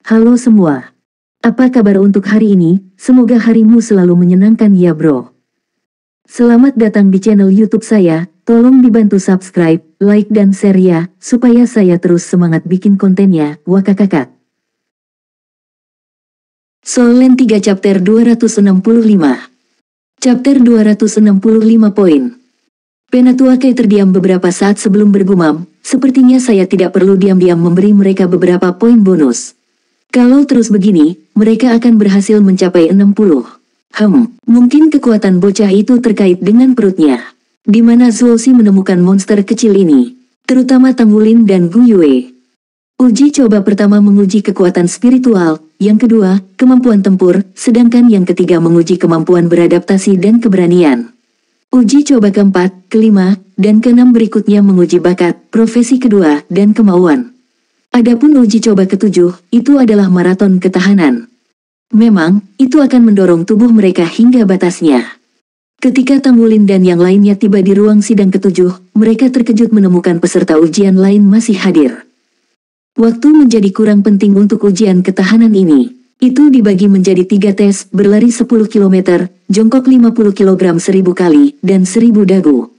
Halo semua. Apa kabar untuk hari ini? Semoga harimu selalu menyenangkan ya bro. Selamat datang di channel YouTube saya. Tolong dibantu subscribe, like dan share ya, supaya saya terus semangat bikin kontennya. Wakakakak. Solen 3 chapter 265. Chapter 265 poin. Penatuakai terdiam beberapa saat sebelum bergumam, sepertinya saya tidak perlu diam-diam memberi mereka beberapa poin bonus. Kalau terus begini, mereka akan berhasil mencapai 60. Mungkin kekuatan bocah itu terkait dengan perutnya. Di mana Zuoxi menemukan monster kecil ini, terutama Tangulin dan Gu Yue. Uji coba pertama menguji kekuatan spiritual, yang kedua, kemampuan tempur, sedangkan yang ketiga menguji kemampuan beradaptasi dan keberanian. Uji coba keempat, kelima, dan keenam berikutnya menguji bakat, profesi kedua, dan kemauan. Adapun uji coba ketujuh, itu adalah maraton ketahanan. Memang, itu akan mendorong tubuh mereka hingga batasnya. Ketika Tangulin dan yang lainnya tiba di ruang sidang ketujuh, mereka terkejut menemukan peserta ujian lain masih hadir. Waktu menjadi kurang penting untuk ujian ketahanan ini. Itu dibagi menjadi 3 tes, berlari 10 km, jongkok 50 kg 1000 kali, dan 1000 dagu.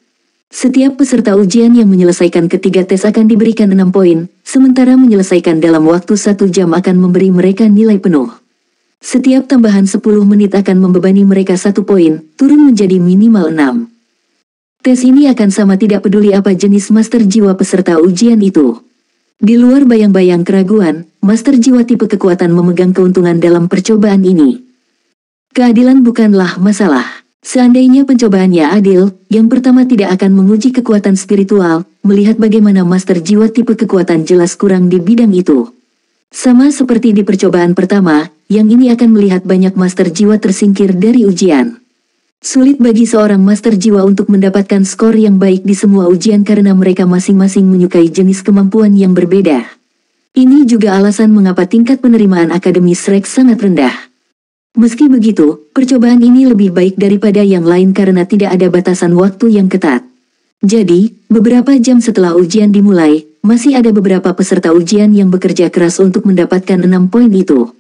Setiap peserta ujian yang menyelesaikan ketiga tes akan diberikan 6 poin, sementara menyelesaikan dalam waktu 1 jam akan memberi mereka nilai penuh. Setiap tambahan 10 menit akan membebani mereka 1 poin, turun menjadi minimal 6. Tes ini akan sama tidak peduli apa jenis master jiwa peserta ujian itu. Di luar bayang-bayang keraguan, master jiwa tipe kekuatan memegang keuntungan dalam percobaan ini. Keadilan bukanlah masalah. Seandainya pencobaannya adil, yang pertama tidak akan menguji kekuatan spiritual, melihat bagaimana master jiwa tipe kekuatan jelas kurang di bidang itu. Sama seperti di percobaan pertama, yang ini akan melihat banyak master jiwa tersingkir dari ujian. Sulit bagi seorang master jiwa untuk mendapatkan skor yang baik di semua ujian karena mereka masing-masing menyukai jenis kemampuan yang berbeda. Ini juga alasan mengapa tingkat penerimaan Akademi Shrek sangat rendah. Meski begitu, percobaan ini lebih baik daripada yang lain karena tidak ada batasan waktu yang ketat. Jadi, beberapa jam setelah ujian dimulai, masih ada beberapa peserta ujian yang bekerja keras untuk mendapatkan 6 poin itu.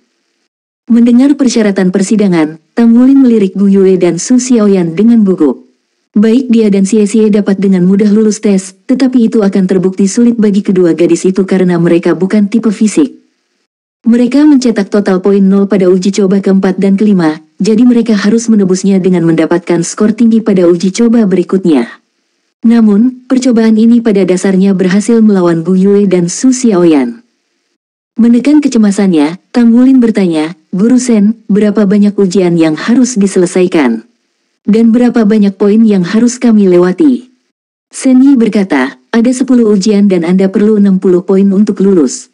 Mendengar persyaratan persidangan, Tangulin melirik Gu Yue dan Su Xiaoyan dengan gugup. Baik dia dan Xie dapat dengan mudah lulus tes, tetapi itu akan terbukti sulit bagi kedua gadis itu karena mereka bukan tipe fisik. Mereka mencetak total poin 0 pada uji coba keempat dan kelima, jadi mereka harus menebusnya dengan mendapatkan skor tinggi pada uji coba berikutnya. Namun, percobaan ini pada dasarnya berhasil melawan Gu Yue dan Su Xiaoyan. Menekan kecemasannya, Tangulin bertanya, "Guru Sen, berapa banyak ujian yang harus diselesaikan? Dan berapa banyak poin yang harus kami lewati?" Sen Yi berkata, "Ada 10 ujian dan Anda perlu 60 poin untuk lulus."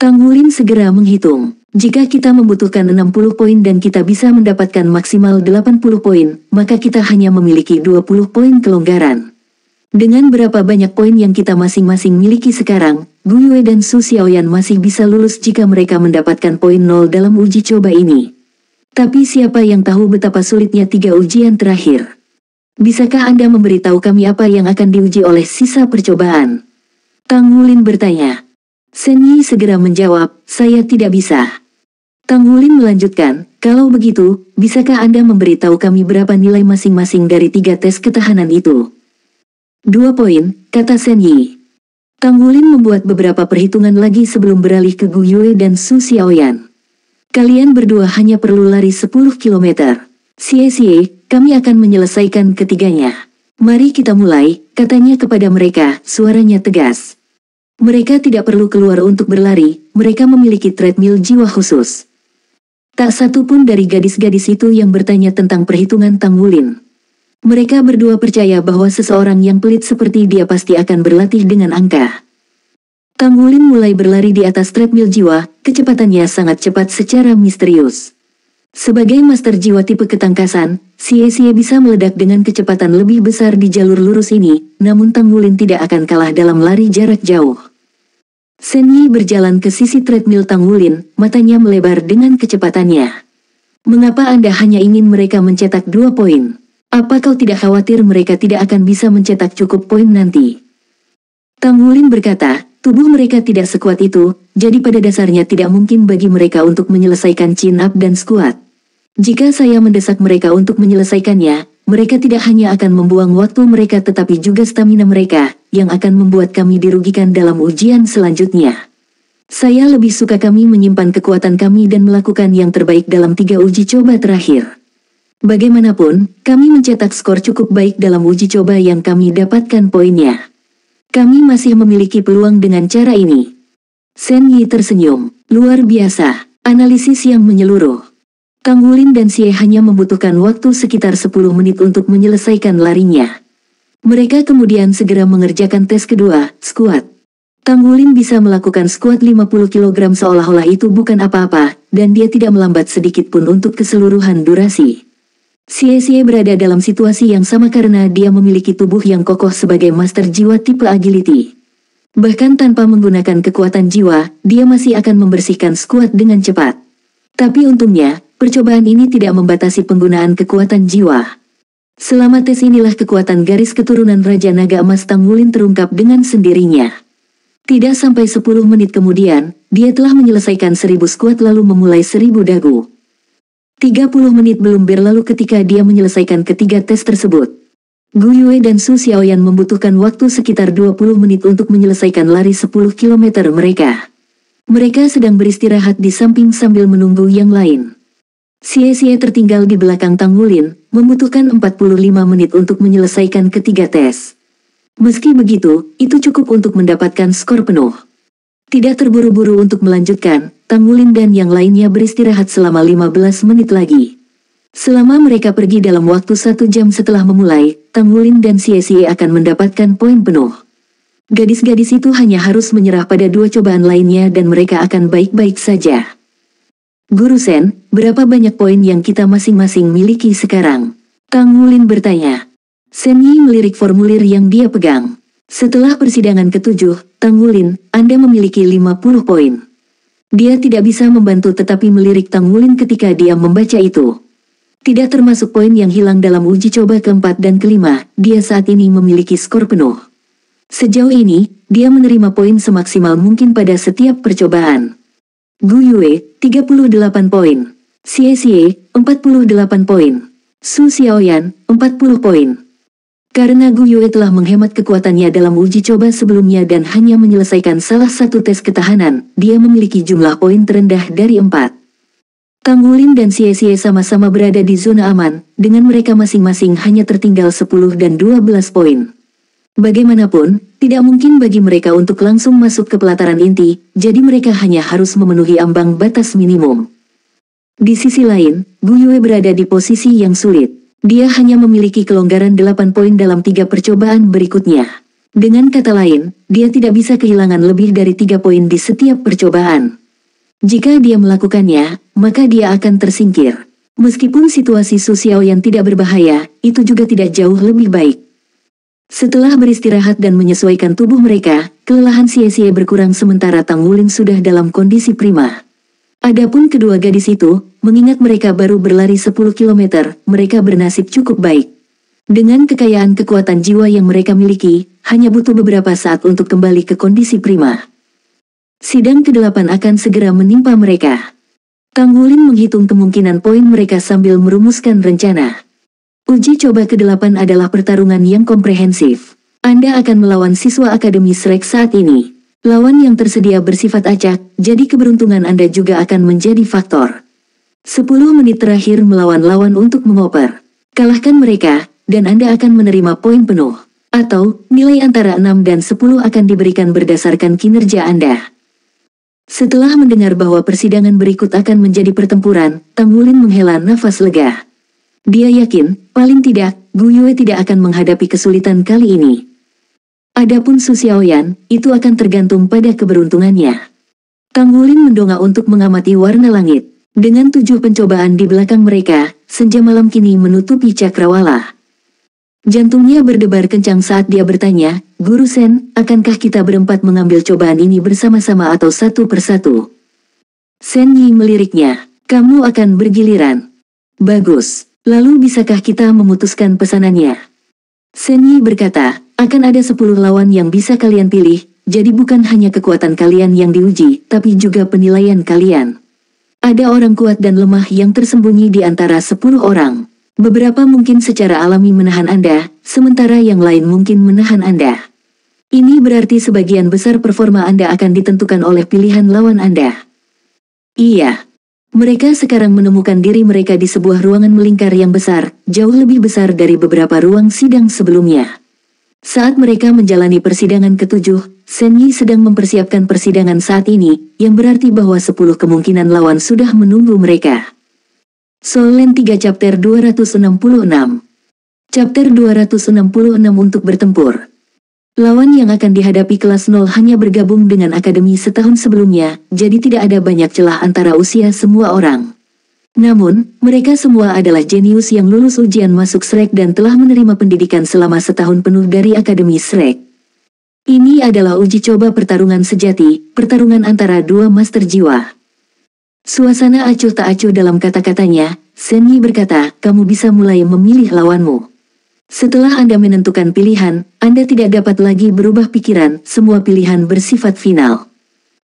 Tangulin segera menghitung. Jika kita membutuhkan 60 poin dan kita bisa mendapatkan maksimal 80 poin, maka kita hanya memiliki 20 poin kelonggaran. Dengan berapa banyak poin yang kita masing-masing miliki sekarang, Gu Yue dan Su Xiaoyan masih bisa lulus jika mereka mendapatkan poin 0 dalam uji coba ini. Tapi siapa yang tahu betapa sulitnya 3 ujian terakhir? Bisakah Anda memberitahu kami apa yang akan diuji oleh sisa percobaan? Tangulin bertanya. Sen Yi segera menjawab, "Saya tidak bisa." Tangulin melanjutkan, "Kalau begitu, bisakah Anda memberitahu kami berapa nilai masing-masing dari 3 tes ketahanan itu?" 2 poin, kata Sen Yi. Tangulin membuat beberapa perhitungan lagi sebelum beralih ke Gu Yue dan Su Xiaoyan. "Kalian berdua hanya perlu lari 10 km. Xie, kami akan menyelesaikan ketiganya. Mari kita mulai," katanya kepada mereka, suaranya tegas. Mereka tidak perlu keluar untuk berlari, mereka memiliki treadmill jiwa khusus. Tak satu pun dari gadis-gadis itu yang bertanya tentang perhitungan Tangulin. Mereka berdua percaya bahwa seseorang yang pelit seperti dia pasti akan berlatih dengan angka. Tangulin mulai berlari di atas treadmill jiwa, kecepatannya sangat cepat secara misterius. Sebagai master jiwa tipe ketangkasan, Xie bisa meledak dengan kecepatan lebih besar di jalur lurus ini, namun Tangulin tidak akan kalah dalam lari jarak jauh. Sen Yi berjalan ke sisi treadmill Tangulin, matanya melebar dengan kecepatannya. "Mengapa Anda hanya ingin mereka mencetak 2 poin? Apa kau tidak khawatir mereka tidak akan bisa mencetak cukup poin nanti?" Tangulin berkata, Tubuh mereka tidak sekuat itu, jadi pada dasarnya tidak mungkin bagi mereka untuk menyelesaikan chin up dan squat. Jika saya mendesak mereka untuk menyelesaikannya, mereka tidak hanya akan membuang waktu mereka tetapi juga stamina mereka, yang akan membuat kami dirugikan dalam ujian selanjutnya. Saya lebih suka kami menyimpan kekuatan kami dan melakukan yang terbaik dalam 3 uji coba terakhir. Bagaimanapun, kami mencetak skor cukup baik dalam uji coba yang kami dapatkan poinnya. Kami masih memiliki peluang dengan cara ini. Shen Yi tersenyum. Luar biasa. Analisis yang menyeluruh. Kang Wulin dan Xie hanya membutuhkan waktu sekitar 10 menit untuk menyelesaikan larinya. Mereka kemudian segera mengerjakan tes kedua, squat. Kang Wulin bisa melakukan squat 50 kg seolah-olah itu bukan apa-apa, dan dia tidak melambat sedikit pun untuk keseluruhan durasi. Xie berada dalam situasi yang sama karena dia memiliki tubuh yang kokoh sebagai master jiwa tipe agility. Bahkan tanpa menggunakan kekuatan jiwa, dia masih akan membersihkan squat dengan cepat. Tapi untungnya, percobaan ini tidak membatasi penggunaan kekuatan jiwa. Selama tes inilah kekuatan garis keturunan Raja Naga Emas Kang Wulin terungkap dengan sendirinya. Tidak sampai 10 menit kemudian, dia telah menyelesaikan 1000 squat lalu memulai 1000 dagu. 30 menit belum berlalu ketika dia menyelesaikan ketiga tes tersebut. Gu Yue dan Su Xiaoyan membutuhkan waktu sekitar 20 menit untuk menyelesaikan lari 10 km mereka. Mereka sedang beristirahat di samping sambil menunggu yang lain. Xie tertinggal di belakang Kang Wulin, membutuhkan 45 menit untuk menyelesaikan ketiga tes. Meski begitu, itu cukup untuk mendapatkan skor penuh. Tidak terburu-buru untuk melanjutkan, Kang Wulin dan yang lainnya beristirahat selama 15 menit lagi. Selama mereka pergi dalam waktu 1 jam setelah memulai, Kang Wulin dan Xie akan mendapatkan poin penuh. Gadis-gadis itu hanya harus menyerah pada 2 cobaan lainnya dan mereka akan baik-baik saja. Guru Shen, berapa banyak poin yang kita masing-masing miliki sekarang? Kang Wulin bertanya. Shen Yi melirik formulir yang dia pegang. Setelah persidangan ke-7, Kang Wulin, Anda memiliki 50 poin. Dia tidak bisa membantu tetapi melirik Kang Wulin ketika dia membaca itu. Tidak termasuk poin yang hilang dalam uji coba keempat dan kelima, dia saat ini memiliki skor penuh. Sejauh ini, dia menerima poin semaksimal mungkin pada setiap percobaan. Gu Yue, 38 poin. Xie, 48 poin. Su Xiaoyan, 40 poin. Karena Gu Yue telah menghemat kekuatannya dalam uji coba sebelumnya dan hanya menyelesaikan salah satu tes ketahanan, dia memiliki jumlah poin terendah dari 4. Kang Wulin dan Xie sama-sama berada di zona aman, dengan mereka masing-masing hanya tertinggal 10 dan 12 poin. Bagaimanapun, tidak mungkin bagi mereka untuk langsung masuk ke pelataran inti, jadi mereka hanya harus memenuhi ambang batas minimum. Di sisi lain, Gu Yue berada di posisi yang sulit. Dia hanya memiliki kelonggaran 8 poin dalam 3 percobaan berikutnya. Dengan kata lain, dia tidak bisa kehilangan lebih dari 3 poin di setiap percobaan. Jika dia melakukannya, maka dia akan tersingkir. Meskipun situasi Su Xiaoyan tidak berbahaya, itu juga tidak jauh lebih baik. Setelah beristirahat dan menyesuaikan tubuh mereka, kelelahan Xie berkurang sementara Kang Wulin sudah dalam kondisi prima. Adapun kedua gadis itu, mengingat mereka baru berlari 10 km, mereka bernasib cukup baik. Dengan kekayaan kekuatan jiwa yang mereka miliki, hanya butuh beberapa saat untuk kembali ke kondisi prima. Sidang ke-8 akan segera menimpa mereka. Kang Wulin menghitung kemungkinan poin mereka sambil merumuskan rencana. Uji coba ke-8 adalah pertarungan yang komprehensif. Anda akan melawan siswa Akademi Shrek saat ini. Lawan yang tersedia bersifat acak, jadi keberuntungan Anda juga akan menjadi faktor. 10 menit terakhir melawan lawan untuk mengoper. Kalahkan mereka, dan Anda akan menerima poin penuh. Atau, nilai antara 6 dan 10 akan diberikan berdasarkan kinerja Anda. Setelah mendengar bahwa persidangan berikut akan menjadi pertempuran, Kang Wulin menghela nafas lega. Dia yakin, paling tidak, Gu Yue tidak akan menghadapi kesulitan kali ini. Adapun Su Xiaoyan, itu akan tergantung pada keberuntungannya. Kang Wulin mendongak untuk mengamati warna langit. Dengan 7 pencobaan di belakang mereka, senja malam kini menutupi cakrawala. Jantungnya berdebar kencang saat dia bertanya, Guru Shen, akankah kita berempat mengambil cobaan ini bersama-sama atau satu persatu? Shen Yi meliriknya, kamu akan bergiliran. Bagus, lalu bisakah kita memutuskan pesanannya? Shen Yi berkata, akan ada 10 lawan yang bisa kalian pilih, jadi bukan hanya kekuatan kalian yang diuji, tapi juga penilaian kalian. Ada orang kuat dan lemah yang tersembunyi di antara 10 orang. Beberapa mungkin secara alami menahan Anda, sementara yang lain mungkin menahan Anda. Ini berarti sebagian besar performa Anda akan ditentukan oleh pilihan lawan Anda. Iya. Mereka sekarang menemukan diri mereka di sebuah ruangan melingkar yang besar, jauh lebih besar dari beberapa ruang sidang sebelumnya. Saat mereka menjalani persidangan ke-7, Shen Yi sedang mempersiapkan persidangan saat ini, yang berarti bahwa 10 kemungkinan lawan sudah menunggu mereka. Soul Land 3 Chapter 266. Chapter 266 untuk bertempur. Lawan yang akan dihadapi kelas 0 hanya bergabung dengan akademi setahun sebelumnya, jadi tidak ada banyak celah antara usia semua orang. Namun, mereka semua adalah jenius yang lulus ujian masuk Shrek dan telah menerima pendidikan selama setahun penuh dari Akademi Shrek. Ini adalah uji coba pertarungan sejati, pertarungan antara dua master jiwa. Suasana acuh tak acuh dalam kata-katanya, Shen Yi berkata, kamu bisa mulai memilih lawanmu. Setelah Anda menentukan pilihan, Anda tidak dapat lagi berubah pikiran, semua pilihan bersifat final.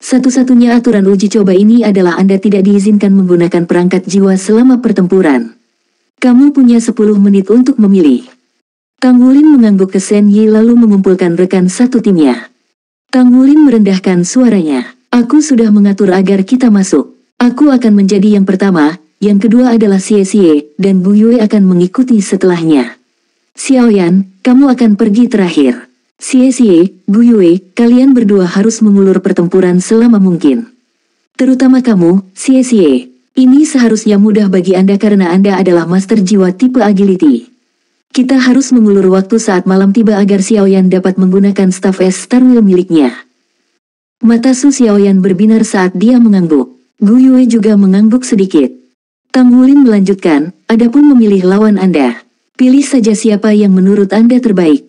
Satu-satunya aturan uji coba ini adalah Anda tidak diizinkan menggunakan perangkat jiwa selama pertempuran. Kamu punya 10 menit untuk memilih. Kang Wulin mengangguk ke Shen Yi lalu mengumpulkan rekan satu timnya. Kang Wulin merendahkan suaranya. Aku sudah mengatur agar kita masuk. Aku akan menjadi yang pertama, yang kedua adalah Xie Xie, dan Bu Yue akan mengikuti setelahnya. Xiaoyan, kamu akan pergi terakhir. Xie Xie, Bu Yue, kalian berdua harus mengulur pertempuran selama mungkin. Terutama kamu, Xie Xie. Ini seharusnya mudah bagi Anda karena Anda adalah master jiwa tipe agility. Kita harus mengulur waktu saat malam tiba agar Xiaoyan dapat menggunakan staf es Star Wheel miliknya. Mata Su Xiaoyan berbinar saat dia mengangguk. Gu Yue juga mengangguk sedikit. Kang Wulin melanjutkan, adapun memilih lawan Anda. Pilih saja siapa yang menurut Anda terbaik.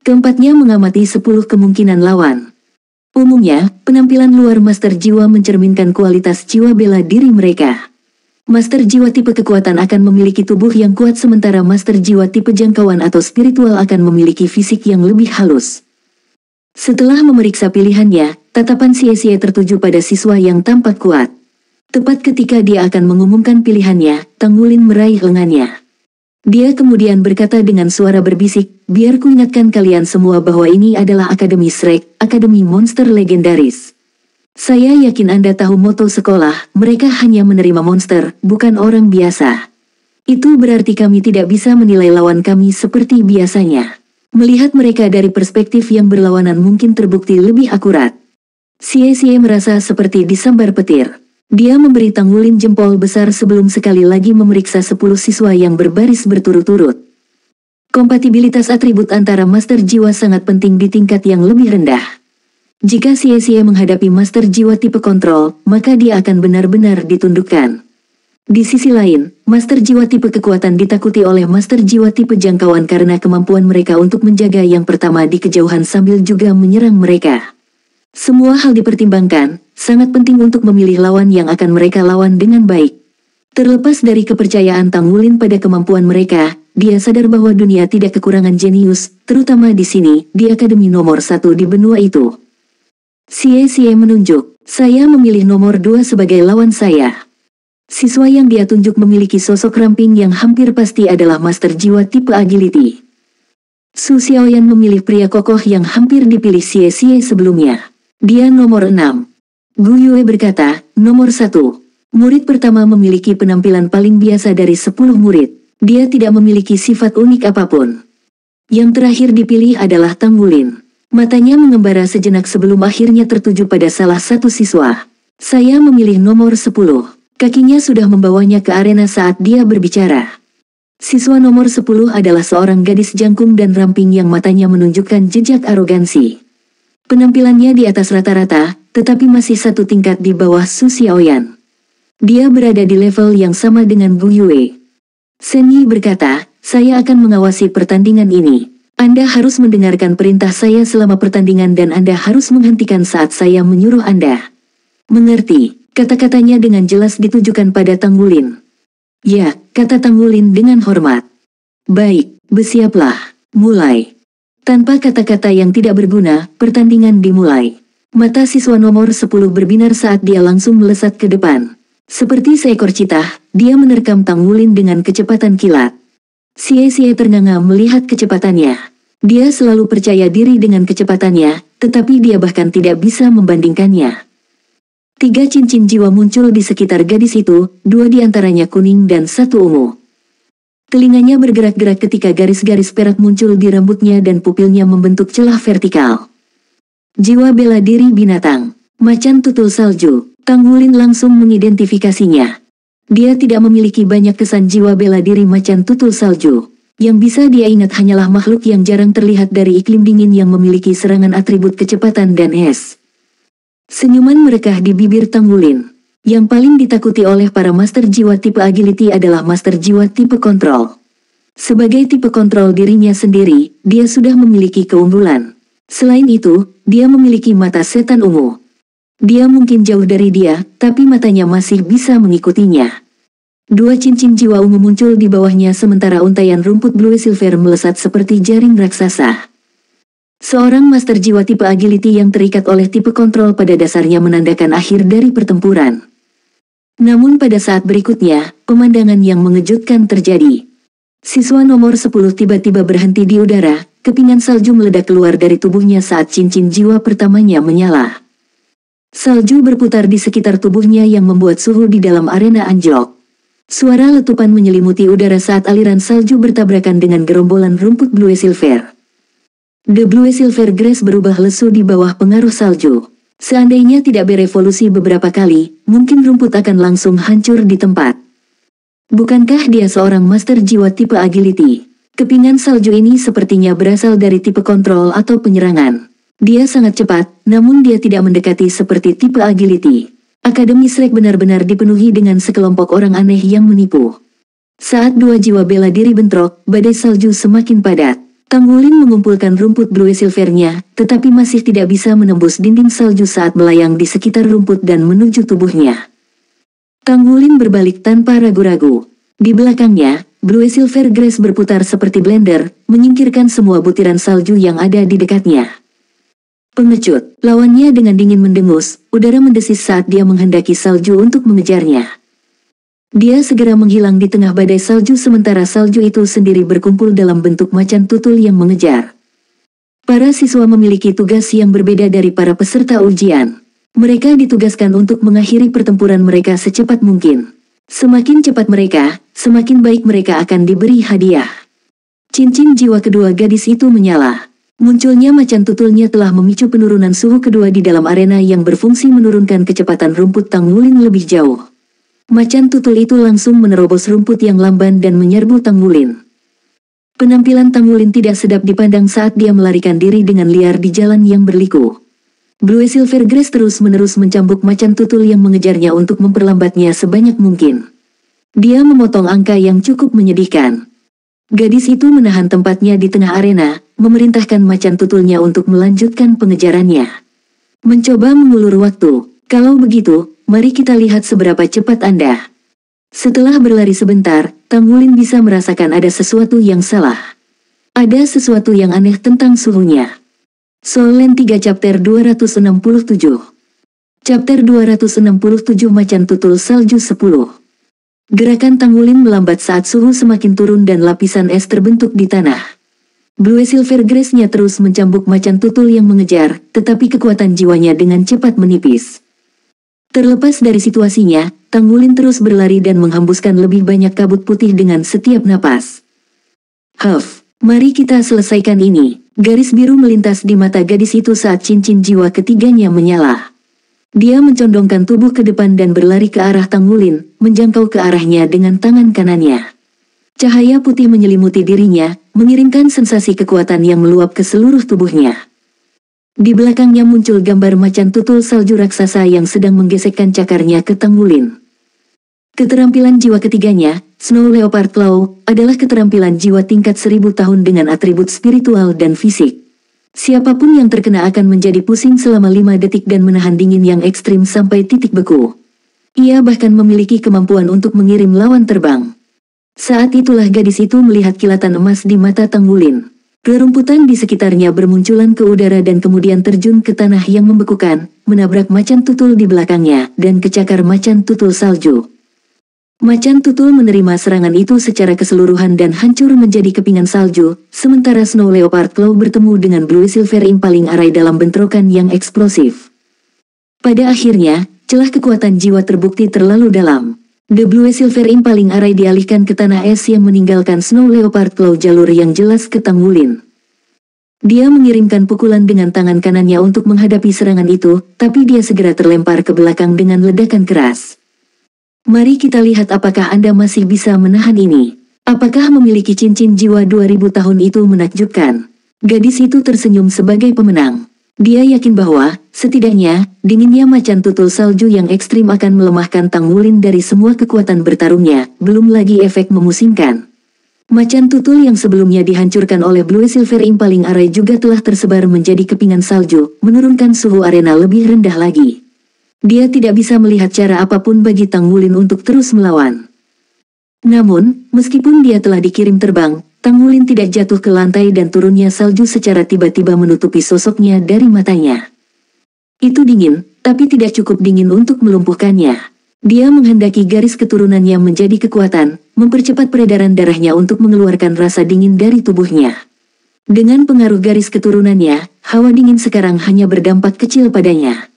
Keempatnya mengamati 10 kemungkinan lawan. Umumnya, penampilan luar master jiwa mencerminkan kualitas jiwa bela diri mereka. Master jiwa tipe kekuatan akan memiliki tubuh yang kuat sementara master jiwa tipe jangkauan atau spiritual akan memiliki fisik yang lebih halus. Setelah memeriksa pilihannya, tatapan Xie Xie tertuju pada siswa yang tampak kuat. Tepat ketika dia akan mengumumkan pilihannya, Kang Wulin meraih lengannya. Dia kemudian berkata dengan suara berbisik, biar ku ingatkan kalian semua bahwa ini adalah Akademi Shrek, Akademi Monster Legendaris. Saya yakin Anda tahu moto sekolah, mereka hanya menerima monster, bukan orang biasa. Itu berarti kami tidak bisa menilai lawan kami seperti biasanya. Melihat mereka dari perspektif yang berlawanan mungkin terbukti lebih akurat. Xie Xie merasa seperti disambar petir. Dia memberi Kang Wulin jempol besar sebelum sekali lagi memeriksa 10 siswa yang berbaris berturut-turut. Kompatibilitas atribut antara master jiwa sangat penting di tingkat yang lebih rendah. Jika Xie Xie menghadapi master jiwa tipe kontrol, maka dia akan benar-benar ditundukkan. Di sisi lain, master jiwa tipe kekuatan ditakuti oleh master jiwa tipe jangkauan karena kemampuan mereka untuk menjaga yang pertama di kejauhan sambil juga menyerang mereka. Semua hal dipertimbangkan, sangat penting untuk memilih lawan yang akan mereka lawan dengan baik. Terlepas dari kepercayaan Kang Wulin pada kemampuan mereka, dia sadar bahwa dunia tidak kekurangan jenius, terutama di sini, di akademi nomor 1 di benua itu. Xie Xie menunjuk, saya memilih nomor 2 sebagai lawan saya. Siswa yang dia tunjuk memiliki sosok ramping yang hampir pasti adalah master jiwa tipe agility. Su Xiaoyan memilih pria kokoh yang hampir dipilih Xie Xie sebelumnya. Dia nomor 6. Gu Yue berkata, nomor 1. Murid pertama memiliki penampilan paling biasa dari 10 murid. Dia tidak memiliki sifat unik apapun. Yang terakhir dipilih adalah Kang Wulin. Matanya mengembara sejenak sebelum akhirnya tertuju pada salah satu siswa. Saya memilih nomor 10. Kakinya sudah membawanya ke arena saat dia berbicara. Siswa nomor 10 adalah seorang gadis jangkung dan ramping yang matanya menunjukkan jejak arogansi. Penampilannya di atas rata-rata, tetapi masih satu tingkat di bawah Su Xiaoyan. Dia berada di level yang sama dengan Gu Yue. Shen Yi berkata, saya akan mengawasi pertandingan ini. Anda harus mendengarkan perintah saya selama pertandingan dan Anda harus menghentikan saat saya menyuruh Anda. Mengerti, kata-katanya dengan jelas ditujukan pada Kang Wulin. Ya, kata Kang Wulin dengan hormat. Baik, bersiaplah, mulai. Tanpa kata-kata yang tidak berguna, pertandingan dimulai. Mata siswa nomor 10 berbinar saat dia langsung melesat ke depan. Seperti seekor citah, dia menerkam Tang Wulin dengan kecepatan kilat. Xie ternganga melihat kecepatannya. Dia selalu percaya diri dengan kecepatannya, tetapi dia bahkan tidak bisa membandingkannya. 3 cincin jiwa muncul di sekitar gadis itu, 2 diantaranya kuning dan 1 ungu. Telinganya bergerak-gerak ketika garis-garis perak muncul di rambutnya dan pupilnya membentuk celah vertikal. Jiwa bela diri binatang, macan tutul salju. Tang Wulin langsung mengidentifikasinya. Dia tidak memiliki banyak kesan jiwa bela diri macan tutul salju. Yang bisa dia ingat hanyalah makhluk yang jarang terlihat dari iklim dingin yang memiliki serangan atribut kecepatan dan es. Senyuman merekah di bibir Tang Wulin. Yang paling ditakuti oleh para master jiwa tipe agility adalah master jiwa tipe kontrol. Sebagai tipe kontrol dirinya sendiri, dia sudah memiliki keunggulan. Selain itu, dia memiliki mata setan ungu. Dia mungkin jauh dari dia, tapi matanya masih bisa mengikutinya. 2 cincin jiwa ungu muncul di bawahnya sementara untaian rumput blue silver melesat seperti jaring raksasa. Seorang master jiwa tipe agility yang terikat oleh tipe kontrol pada dasarnya menandakan akhir dari pertempuran. Namun pada saat berikutnya, pemandangan yang mengejutkan terjadi. Siswa nomor 10 tiba-tiba berhenti di udara. Kepingan salju meledak keluar dari tubuhnya saat cincin jiwa pertamanya menyala. Salju berputar di sekitar tubuhnya yang membuat suhu di dalam arena anjlok. Suara letupan menyelimuti udara saat aliran salju bertabrakan dengan gerombolan rumput blue silver. The blue silver grass berubah lesu di bawah pengaruh salju. Seandainya tidak berevolusi beberapa kali, mungkin rumput akan langsung hancur di tempat. Bukankah dia seorang master jiwa tipe agility? Kepingan salju ini sepertinya berasal dari tipe kontrol atau penyerangan. Dia sangat cepat, namun dia tidak mendekati seperti tipe agility. Akademi Shrek benar-benar dipenuhi dengan sekelompok orang aneh yang menipu. Saat 2 jiwa bela diri bentrok, badai salju semakin padat. Tang Wulin mengumpulkan rumput blue silvernya, tetapi masih tidak bisa menembus dinding salju saat melayang di sekitar rumput dan menuju tubuhnya. Tang Wulin berbalik tanpa ragu-ragu. Di belakangnya, blue silver grass berputar seperti blender, menyingkirkan semua butiran salju yang ada di dekatnya. Pengecut, lawannya dengan dingin mendengus, udara mendesis saat dia menghendaki salju untuk mengejarnya. Dia segera menghilang di tengah badai salju sementara salju itu sendiri berkumpul dalam bentuk macan tutul yang mengejar. Para siswa memiliki tugas yang berbeda dari para peserta ujian. Mereka ditugaskan untuk mengakhiri pertempuran mereka secepat mungkin. Semakin cepat mereka, semakin baik mereka akan diberi hadiah. Cincin jiwa kedua gadis itu menyala. Munculnya macan tutulnya telah memicu penurunan suhu kedua di dalam arena yang berfungsi menurunkan kecepatan rumput Tang Wulin lebih jauh. Macan tutul itu langsung menerobos rumput yang lamban dan menyerbu Tang Wulin. Penampilan Tang Wulin tidak sedap dipandang saat dia melarikan diri dengan liar di jalan yang berliku. Blue Silver Grass terus-menerus mencambuk macan tutul yang mengejarnya untuk memperlambatnya sebanyak mungkin. Dia memotong angka yang cukup menyedihkan. Gadis itu menahan tempatnya di tengah arena, memerintahkan macan tutulnya untuk melanjutkan pengejarannya. Mencoba mengulur waktu, kalau begitu, mari kita lihat seberapa cepat Anda. Setelah berlari sebentar, Tang Wulin bisa merasakan ada sesuatu yang salah. Ada sesuatu yang aneh tentang suhunya. Soul Land 3 Chapter 267. Chapter 267 Macan Tutul Salju 10. Gerakan Tang Wulin melambat saat suhu semakin turun dan lapisan es terbentuk di tanah. Blue Silver Grass-nya terus mencambuk macan tutul yang mengejar, tetapi kekuatan jiwanya dengan cepat menipis. Terlepas dari situasinya, Tang Wulin terus berlari dan menghembuskan lebih banyak kabut putih dengan setiap napas. Mari kita selesaikan ini. Garis biru melintas di mata gadis itu saat cincin jiwa ketiganya menyala. Dia mencondongkan tubuh ke depan dan berlari ke arah Tang Wulin, menjangkau ke arahnya dengan tangan kanannya. Cahaya putih menyelimuti dirinya, mengirimkan sensasi kekuatan yang meluap ke seluruh tubuhnya. Di belakangnya muncul gambar macan tutul salju raksasa yang sedang menggesekkan cakarnya ke Tang Wulin. Keterampilan jiwa ketiganya, Snow Leopard Claw, adalah keterampilan jiwa tingkat 1000 tahun dengan atribut spiritual dan fisik. Siapapun yang terkena akan menjadi pusing selama 5 detik dan menahan dingin yang ekstrim sampai titik beku. Ia bahkan memiliki kemampuan untuk mengirim lawan terbang. Saat itulah gadis itu melihat kilatan emas di mata Tang Wulin. Rerumputan di sekitarnya bermunculan ke udara dan kemudian terjun ke tanah yang membekukan, menabrak macan tutul di belakangnya, dan kecakar macan tutul salju. Macan tutul menerima serangan itu secara keseluruhan dan hancur menjadi kepingan salju, sementara Snow Leopard Claw bertemu dengan Blue Silver Impaling Array dalam bentrokan yang eksplosif. Pada akhirnya, celah kekuatan jiwa terbukti terlalu dalam. The Blue Silver Impaling Array dialihkan ke tanah es yang meninggalkan Snow Leopard Claw jalur yang jelas ke Tang Wulin. Dia mengirimkan pukulan dengan tangan kanannya untuk menghadapi serangan itu, tapi dia segera terlempar ke belakang dengan ledakan keras. Mari kita lihat apakah Anda masih bisa menahan ini. Apakah memiliki cincin jiwa 2000 tahun itu menakjubkan? Gadis itu tersenyum sebagai pemenang. Dia yakin bahwa, setidaknya, dinginnya macan tutul salju yang ekstrim akan melemahkan Tang Wulin dari semua kekuatan bertarungnya, belum lagi efek memusingkan. Macan tutul yang sebelumnya dihancurkan oleh Blue Silver Impaling Array juga telah tersebar menjadi kepingan salju, menurunkan suhu arena lebih rendah lagi. Dia tidak bisa melihat cara apapun bagi Tang Wulin untuk terus melawan. Namun, meskipun dia telah dikirim terbang, Tang Wulin tidak jatuh ke lantai dan turunnya salju secara tiba-tiba menutupi sosoknya dari matanya. Itu dingin, tapi tidak cukup dingin untuk melumpuhkannya. Dia menghendaki garis keturunannya menjadi kekuatan, mempercepat peredaran darahnya untuk mengeluarkan rasa dingin dari tubuhnya. Dengan pengaruh garis keturunannya, hawa dingin sekarang hanya berdampak kecil padanya.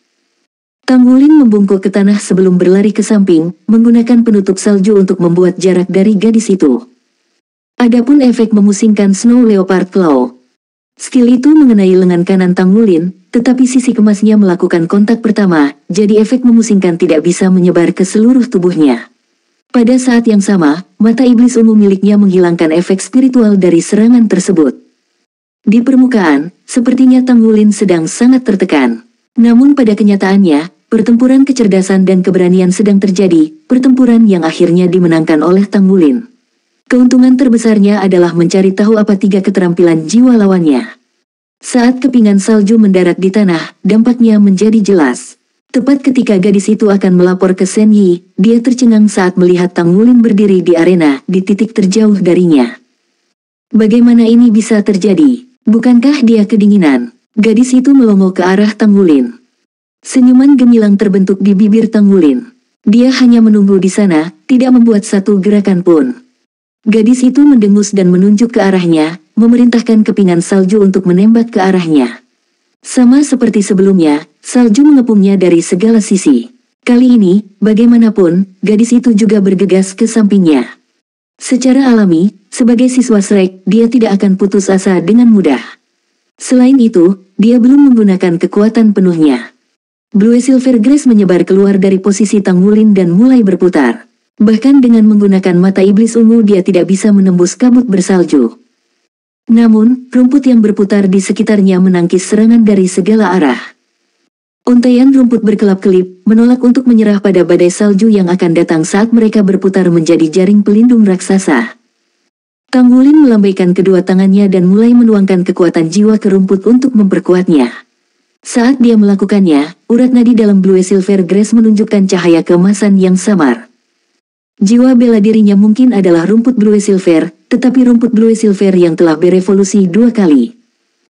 Tang Wulin membungkuk ke tanah sebelum berlari ke samping, menggunakan penutup salju untuk membuat jarak dari gadis itu. Adapun efek memusingkan Snow Leopard Claw. Skill itu mengenai lengan kanan Tang Wulin, tetapi sisi kemasnya melakukan kontak pertama, jadi efek memusingkan tidak bisa menyebar ke seluruh tubuhnya. Pada saat yang sama, mata iblis ungu miliknya menghilangkan efek spiritual dari serangan tersebut. Di permukaan, sepertinya Tang Wulin sedang sangat tertekan. Namun pada kenyataannya, pertempuran kecerdasan dan keberanian sedang terjadi, pertempuran yang akhirnya dimenangkan oleh Tang Wulin. Keuntungan terbesarnya adalah mencari tahu apa 3 keterampilan jiwa lawannya. Saat kepingan salju mendarat di tanah, dampaknya menjadi jelas. Tepat ketika gadis itu akan melapor ke Shen Yi, dia tercengang saat melihat Tang Wulin berdiri di arena, di titik terjauh darinya. Bagaimana ini bisa terjadi? Bukankah dia kedinginan? Gadis itu melongo ke arah Tang Wulin. Senyuman gemilang terbentuk di bibir Tang Wulin. Dia hanya menunggu di sana, tidak membuat satu gerakan pun. Gadis itu mendengus dan menunjuk ke arahnya, memerintahkan kepingan salju untuk menembak ke arahnya. Sama seperti sebelumnya, salju mengepungnya dari segala sisi. Kali ini, bagaimanapun, gadis itu juga bergegas ke sampingnya. Secara alami, sebagai siswa Shrek, dia tidak akan putus asa dengan mudah. Selain itu, dia belum menggunakan kekuatan penuhnya. Blue Silver Grace menyebar keluar dari posisi Tang Wulin dan mulai berputar. Bahkan dengan menggunakan mata iblis ungu dia tidak bisa menembus kabut bersalju. Namun, rumput yang berputar di sekitarnya menangkis serangan dari segala arah. Untaian rumput berkelap-kelip, menolak untuk menyerah pada badai salju yang akan datang saat mereka berputar menjadi jaring pelindung raksasa. Tang Wulin melambaikan kedua tangannya dan mulai menuangkan kekuatan jiwa ke rumput untuk memperkuatnya. Saat dia melakukannya, urat nadi dalam Blue Silver Grace menunjukkan cahaya keemasan yang samar. Jiwa bela dirinya mungkin adalah rumput Blue Silver, tetapi rumput Blue Silver yang telah berevolusi 2 kali.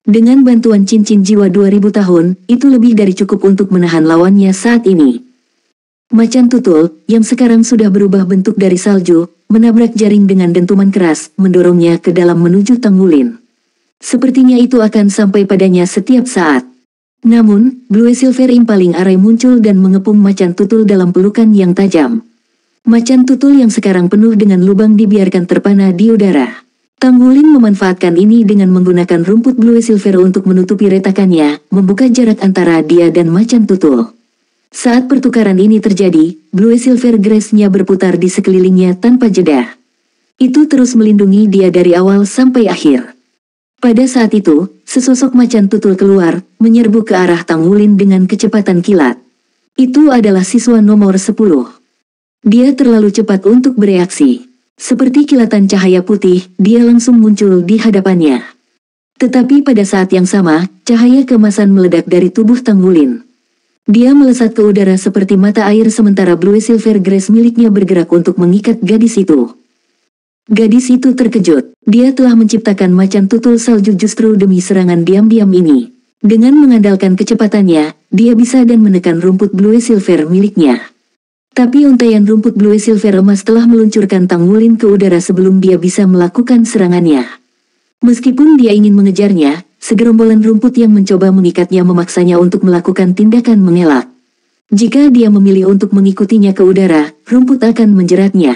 Dengan bantuan cincin jiwa 2000 tahun, itu lebih dari cukup untuk menahan lawannya saat ini. Macan tutul, yang sekarang sudah berubah bentuk dari salju, menabrak jaring dengan dentuman keras, mendorongnya ke dalam menuju Tang Wulin. Sepertinya itu akan sampai padanya setiap saat. Namun, Blue Silver Impaling Array muncul dan mengepung macan tutul dalam pelukan yang tajam. Macan tutul yang sekarang penuh dengan lubang dibiarkan terpana di udara. Tang Wulin memanfaatkan ini dengan menggunakan rumput Blue Silver untuk menutupi retakannya, membuka jarak antara dia dan macan tutul. Saat pertukaran ini terjadi, Blue Silver Grace-nya berputar di sekelilingnya tanpa jeda. Itu terus melindungi dia dari awal sampai akhir. Pada saat itu, sesosok macan tutul keluar, menyerbu ke arah Tang Wulin dengan kecepatan kilat. Itu adalah siswa nomor 10. Dia terlalu cepat untuk bereaksi. Seperti kilatan cahaya putih, dia langsung muncul di hadapannya. Tetapi pada saat yang sama, cahaya keemasan meledak dari tubuh Tang Wulin. Dia melesat ke udara seperti mata air sementara Blue Silver Grace miliknya bergerak untuk mengikat gadis itu. Gadis itu terkejut. Dia telah menciptakan macan tutul salju justru demi serangan diam-diam ini. Dengan mengandalkan kecepatannya, dia bisa dan menekan rumput Blue Silver miliknya. Tapi untaian rumput Blue Silver emas telah meluncurkan Tang Wulin ke udara sebelum dia bisa melakukan serangannya. Meskipun dia ingin mengejarnya, segerombolan rumput yang mencoba mengikatnya memaksanya untuk melakukan tindakan mengelak. Jika dia memilih untuk mengikutinya ke udara, rumput akan menjeratnya.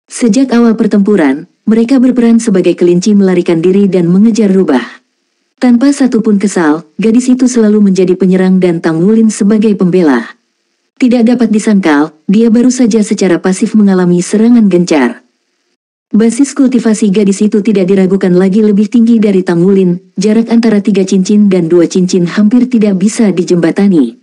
Sejak awal pertempuran, mereka berperan sebagai kelinci melarikan diri dan mengejar rubah. Tanpa satupun kesal, gadis itu selalu menjadi penyerang dan Tang Wulin sebagai pembela. Tidak dapat disangkal, dia baru saja secara pasif mengalami serangan gencar. Basis kultivasi gadis itu tidak diragukan lagi lebih tinggi dari Tang Wulin, jarak antara 3 cincin dan 2 cincin hampir tidak bisa dijembatani.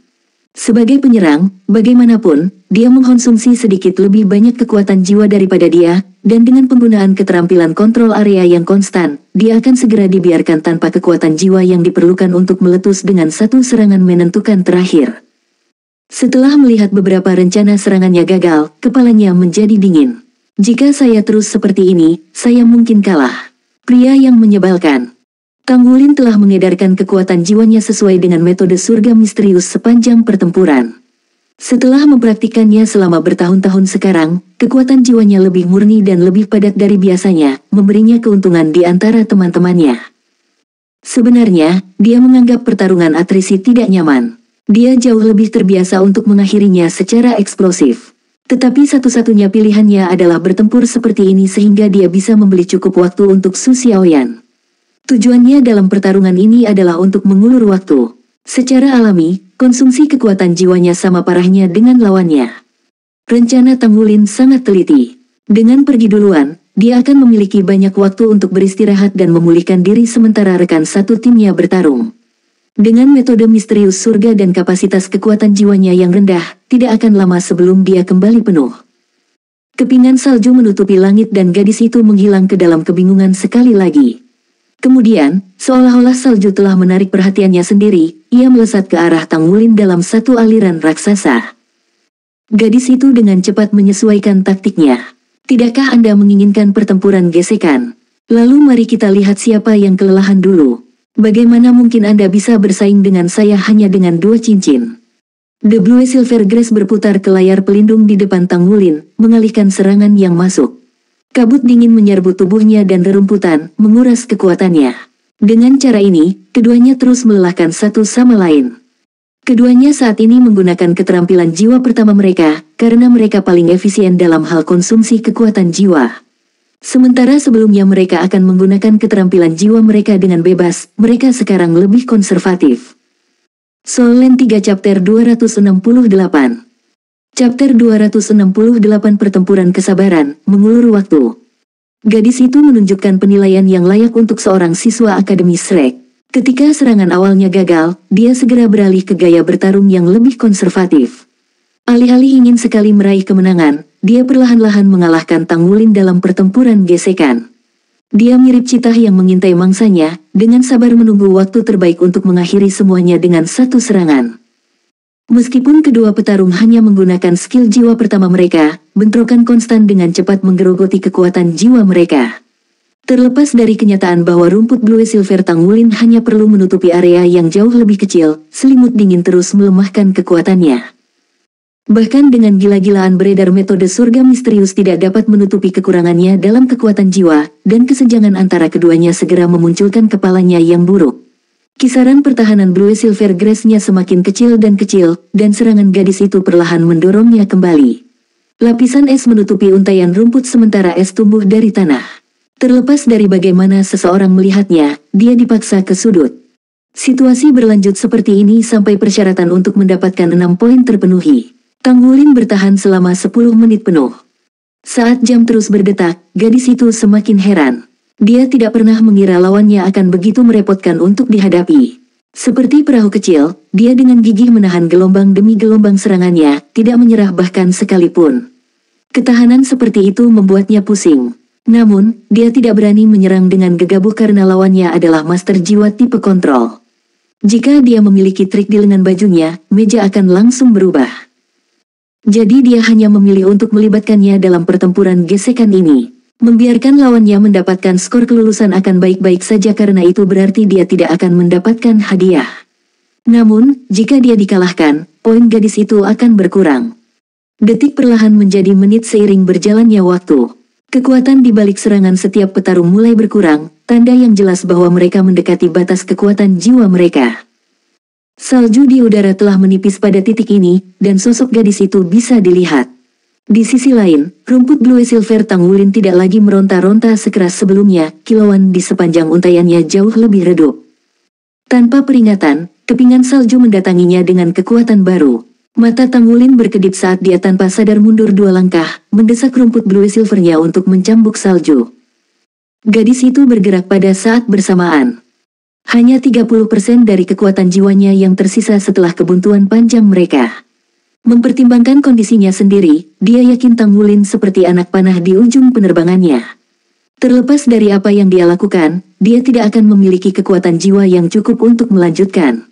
Sebagai penyerang, bagaimanapun, dia mengkonsumsi sedikit lebih banyak kekuatan jiwa daripada dia, dan dengan penggunaan keterampilan kontrol area yang konstan, dia akan segera dibiarkan tanpa kekuatan jiwa yang diperlukan untuk meletus dengan satu serangan menentukan terakhir. Setelah melihat beberapa rencana serangannya gagal, kepalanya menjadi dingin. Jika saya terus seperti ini, saya mungkin kalah. Pria yang menyebalkan. Tang Wulin telah mengedarkan kekuatan jiwanya sesuai dengan metode surga misterius sepanjang pertempuran. Setelah mempraktikannya selama bertahun-tahun sekarang, kekuatan jiwanya lebih murni dan lebih padat dari biasanya, memberinya keuntungan di antara teman-temannya. Sebenarnya, dia menganggap pertarungan atrisi tidak nyaman. Dia jauh lebih terbiasa untuk mengakhirinya secara eksplosif. Tetapi satu-satunya pilihannya adalah bertempur seperti ini sehingga dia bisa membeli cukup waktu untuk Su Xiaoyan. Tujuannya dalam pertarungan ini adalah untuk mengulur waktu. Secara alami, konsumsi kekuatan jiwanya sama parahnya dengan lawannya. Rencana Tang Wulin sangat teliti. Dengan pergi duluan, dia akan memiliki banyak waktu untuk beristirahat dan memulihkan diri sementara rekan satu timnya bertarung. Dengan metode misterius surga dan kapasitas kekuatan jiwanya yang rendah, tidak akan lama sebelum dia kembali penuh. Kepingan salju menutupi langit dan gadis itu menghilang ke dalam kebingungan sekali lagi. Kemudian, seolah-olah salju telah menarik perhatiannya sendiri, ia melesat ke arah Tang Wulin dalam satu aliran raksasa. Gadis itu dengan cepat menyesuaikan taktiknya. Tidakkah Anda menginginkan pertempuran gesekan? Lalu mari kita lihat siapa yang kelelahan dulu. Bagaimana mungkin Anda bisa bersaing dengan saya hanya dengan 2 cincin? The Blue Silver Grace berputar ke layar pelindung di depan Tang Wulin, mengalihkan serangan yang masuk. Kabut dingin menyerbu tubuhnya dan rerumputan, menguras kekuatannya. Dengan cara ini, keduanya terus melelahkan satu sama lain. Keduanya saat ini menggunakan keterampilan jiwa pertama mereka, karena mereka paling efisien dalam hal konsumsi kekuatan jiwa. Sementara sebelumnya mereka akan menggunakan keterampilan jiwa mereka dengan bebas, mereka sekarang lebih konservatif. Soul Land 3 Chapter 268. Chapter 268 Pertempuran Kesabaran, Mengulur Waktu. Gadis itu menunjukkan penilaian yang layak untuk seorang siswa Akademi Shrek. Ketika serangan awalnya gagal, dia segera beralih ke gaya bertarung yang lebih konservatif. Alih-alih ingin sekali meraih kemenangan, dia perlahan-lahan mengalahkan Tang Wulin dalam pertempuran gesekan. Dia mirip citah yang mengintai mangsanya, dengan sabar menunggu waktu terbaik untuk mengakhiri semuanya dengan satu serangan. Meskipun kedua petarung hanya menggunakan skill jiwa pertama mereka, bentrokan konstan dengan cepat menggerogoti kekuatan jiwa mereka. Terlepas dari kenyataan bahwa rumput Blue Silver Tang Wulin hanya perlu menutupi area yang jauh lebih kecil, selimut dingin terus melemahkan kekuatannya. Bahkan dengan gila-gilaan beredar metode surga misterius tidak dapat menutupi kekurangannya dalam kekuatan jiwa, dan kesenjangan antara keduanya segera memunculkan kepalanya yang buruk. Kisaran pertahanan Blue Silver Grace-nya semakin kecil, dan serangan gadis itu perlahan mendorongnya kembali. Lapisan es menutupi untaian rumput sementara es tumbuh dari tanah. Terlepas dari bagaimana seseorang melihatnya, dia dipaksa ke sudut. Situasi berlanjut seperti ini sampai persyaratan untuk mendapatkan 6 poin terpenuhi. Tang Wulin bertahan selama 10 menit penuh. Saat jam terus berdetak, gadis itu semakin heran. Dia tidak pernah mengira lawannya akan begitu merepotkan untuk dihadapi. Seperti perahu kecil, dia dengan gigih menahan gelombang demi gelombang serangannya, tidak menyerah bahkan sekalipun. Ketahanan seperti itu membuatnya pusing. Namun, dia tidak berani menyerang dengan gegabah karena lawannya adalah master jiwa tipe kontrol. Jika dia memiliki trik di lengan bajunya, meja akan langsung berubah. Jadi dia hanya memilih untuk melibatkannya dalam pertempuran gesekan ini. Membiarkan lawannya mendapatkan skor kelulusan akan baik-baik saja karena itu berarti dia tidak akan mendapatkan hadiah. Namun, jika dia dikalahkan, poin gadis itu akan berkurang. Detik perlahan menjadi menit seiring berjalannya waktu. Kekuatan di balik serangan setiap petarung mulai berkurang, tanda yang jelas bahwa mereka mendekati batas kekuatan jiwa mereka. Salju di udara telah menipis pada titik ini, dan sosok gadis itu bisa dilihat. Di sisi lain, rumput Blue Silver Tangwulin tidak lagi meronta-ronta sekeras sebelumnya, kilauan di sepanjang untaiannya jauh lebih redup. Tanpa peringatan, kepingan salju mendatanginya dengan kekuatan baru. Mata Tangwulin berkedip saat dia tanpa sadar mundur 2 langkah, mendesak rumput Blue Silvernya untuk mencambuk salju. Gadis itu bergerak pada saat bersamaan. Hanya 30% dari kekuatan jiwanya yang tersisa setelah kebuntuan panjang mereka. Mempertimbangkan kondisinya sendiri, dia yakin Tangwulin seperti anak panah di ujung penerbangannya. Terlepas dari apa yang dia lakukan, dia tidak akan memiliki kekuatan jiwa yang cukup untuk melanjutkan.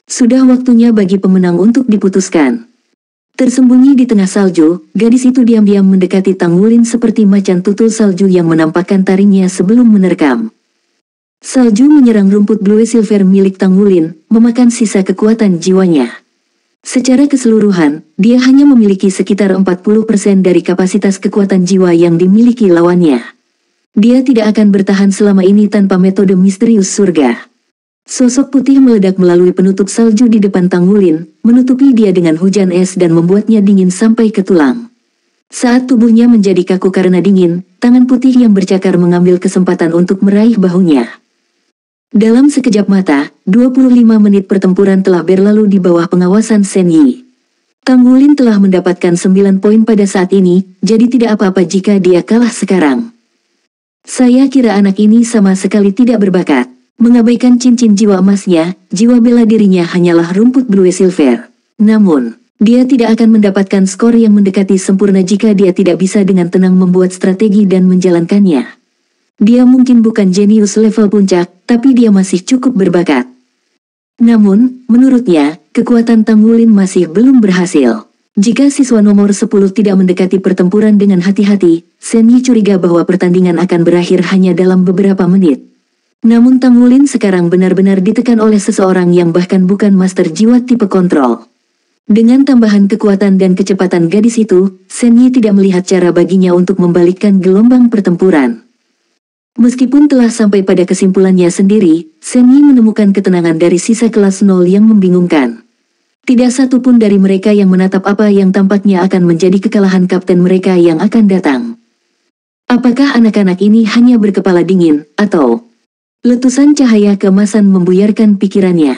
Sudah waktunya bagi pemenang untuk diputuskan. Tersembunyi di tengah salju, gadis itu diam-diam mendekati Tangwulin seperti macan tutul salju yang menampakkan taringnya sebelum menerkam. Salju menyerang rumput Blue Silver milik Tangwulin, memakan sisa kekuatan jiwanya. Secara keseluruhan, dia hanya memiliki sekitar 40% dari kapasitas kekuatan jiwa yang dimiliki lawannya. Dia tidak akan bertahan selama ini tanpa metode misterius surga. Sosok putih meledak melalui penutup salju di depan Tangwulin, menutupi dia dengan hujan es dan membuatnya dingin sampai ke tulang. Saat tubuhnya menjadi kaku karena dingin, tangan putih yang bercakar mengambil kesempatan untuk meraih bahunya. Dalam sekejap mata, 25 menit pertempuran telah berlalu di bawah pengawasan Shen Yi. Tangwulin telah mendapatkan 9 poin pada saat ini, jadi tidak apa-apa jika dia kalah sekarang. Saya kira anak ini sama sekali tidak berbakat. Mengabaikan cincin jiwa emasnya, jiwa bela dirinya hanyalah rumput Blue Silver. Namun, dia tidak akan mendapatkan skor yang mendekati sempurna jika dia tidak bisa dengan tenang membuat strategi dan menjalankannya. Dia mungkin bukan jenius level puncak, tapi dia masih cukup berbakat. Namun, menurutnya, kekuatan Tangwulin masih belum berhasil. Jika siswa nomor 10 tidak mendekati pertempuran dengan hati-hati, Shen Yi curiga bahwa pertandingan akan berakhir hanya dalam beberapa menit. Namun Tangwulin sekarang benar-benar ditekan oleh seseorang yang bahkan bukan master jiwa tipe kontrol. Dengan tambahan kekuatan dan kecepatan gadis itu, Shen Yi tidak melihat cara baginya untuk membalikkan gelombang pertempuran. Meskipun telah sampai pada kesimpulannya sendiri, Shen Yi menemukan ketenangan dari sisa kelas 0 yang membingungkan. Tidak satu pun dari mereka yang menatap apa yang tampaknya akan menjadi kekalahan kapten mereka yang akan datang. Apakah anak-anak ini hanya berkepala dingin, atau... Letusan cahaya keemasan membuyarkan pikirannya.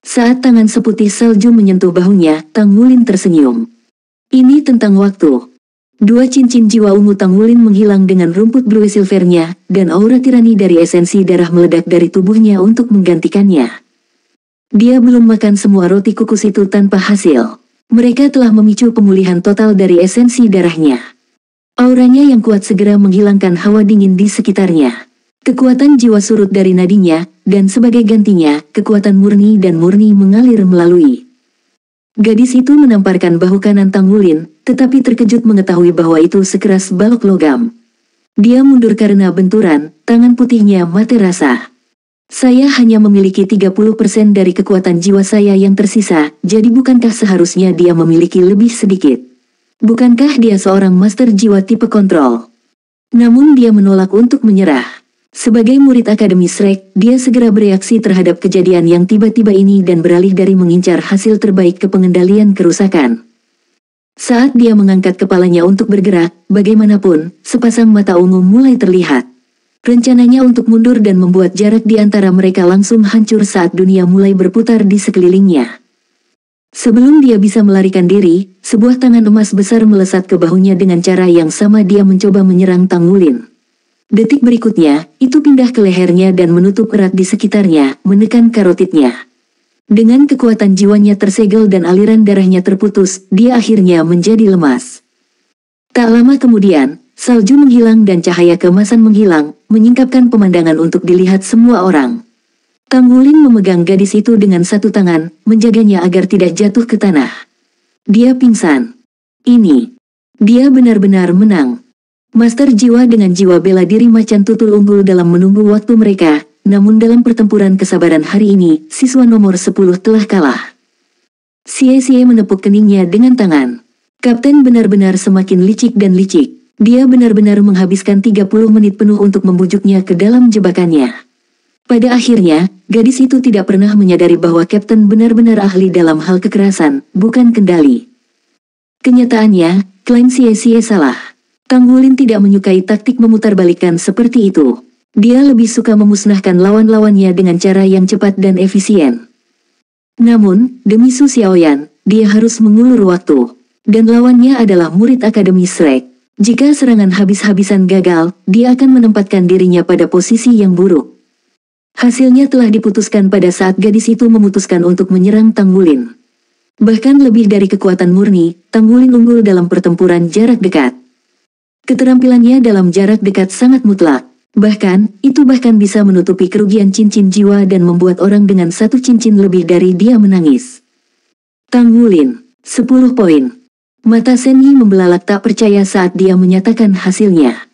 Saat tangan seputih salju menyentuh bahunya, Tangwulin tersenyum. Ini tentang waktu. 2 cincin jiwa ungu Tangwulin menghilang dengan rumput Blue Silvernya, dan aura tirani dari esensi darah meledak dari tubuhnya untuk menggantikannya. Dia belum makan semua roti kukus itu tanpa hasil. Mereka telah memicu pemulihan total dari esensi darahnya. Auranya yang kuat segera menghilangkan hawa dingin di sekitarnya. Kekuatan jiwa surut dari nadinya, dan sebagai gantinya, kekuatan murni dan murni mengalir melalui. Gadis itu menamparkan bahu kanan Tangwulin, tetapi terkejut mengetahui bahwa itu sekeras balok logam. Dia mundur karena benturan, tangan putihnya mati rasa. Saya hanya memiliki 30% dari kekuatan jiwa saya yang tersisa, jadi bukankah seharusnya dia memiliki lebih sedikit? Bukankah dia seorang master jiwa tipe kontrol? Namun dia menolak untuk menyerah. Sebagai murid Akademi Shrek, dia segera bereaksi terhadap kejadian yang tiba-tiba ini dan beralih dari mengincar hasil terbaik ke pengendalian kerusakan. Saat dia mengangkat kepalanya untuk bergerak, bagaimanapun, sepasang mata ungu mulai terlihat. Rencananya untuk mundur dan membuat jarak di antara mereka langsung hancur saat dunia mulai berputar di sekelilingnya. Sebelum dia bisa melarikan diri, sebuah tangan emas besar melesat ke bahunya dengan cara yang sama dia mencoba menyerang Tangwulin. Detik berikutnya, itu pindah ke lehernya dan menutup erat di sekitarnya, menekan karotidnya. Dengan kekuatan jiwanya tersegel dan aliran darahnya terputus, dia akhirnya menjadi lemas. Tak lama kemudian, salju menghilang dan cahaya keemasan menghilang, menyingkapkan pemandangan untuk dilihat semua orang. Tangwulin memegang gadis itu dengan satu tangan, menjaganya agar tidak jatuh ke tanah. Dia pingsan. Dia benar-benar menang. Master jiwa dengan jiwa bela diri macan tutul unggul dalam menunggu waktu mereka, namun dalam pertempuran kesabaran hari ini, siswa nomor 10 telah kalah. Xie menepuk keningnya dengan tangan. Kapten benar-benar semakin licik dan licik. Dia benar-benar menghabiskan 30 menit penuh untuk membujuknya ke dalam jebakannya. Pada akhirnya, gadis itu tidak pernah menyadari bahwa Kapten benar-benar ahli dalam hal kekerasan, bukan kendali. Kenyataannya, klaim Xie salah. Tanggulin tidak menyukai taktik memutarbalikkan seperti itu. Dia lebih suka memusnahkan lawan-lawannya dengan cara yang cepat dan efisien. Namun, demi Su Xiaoyan, dia harus mengulur waktu. Dan lawannya adalah murid Akademi Shrek. Jika serangan habis-habisan gagal, dia akan menempatkan dirinya pada posisi yang buruk. Hasilnya telah diputuskan pada saat gadis itu memutuskan untuk menyerang Tanggulin. Bahkan lebih dari kekuatan murni, Tanggulin unggul dalam pertempuran jarak dekat. Keterampilannya dalam jarak dekat sangat mutlak. Bahkan, itu bahkan bisa menutupi kerugian cincin jiwa dan membuat orang dengan satu cincin lebih dari dia menangis. Tanggulin, 10 poin. Mata Sen Yi membelalak tak percaya saat dia menyatakan hasilnya.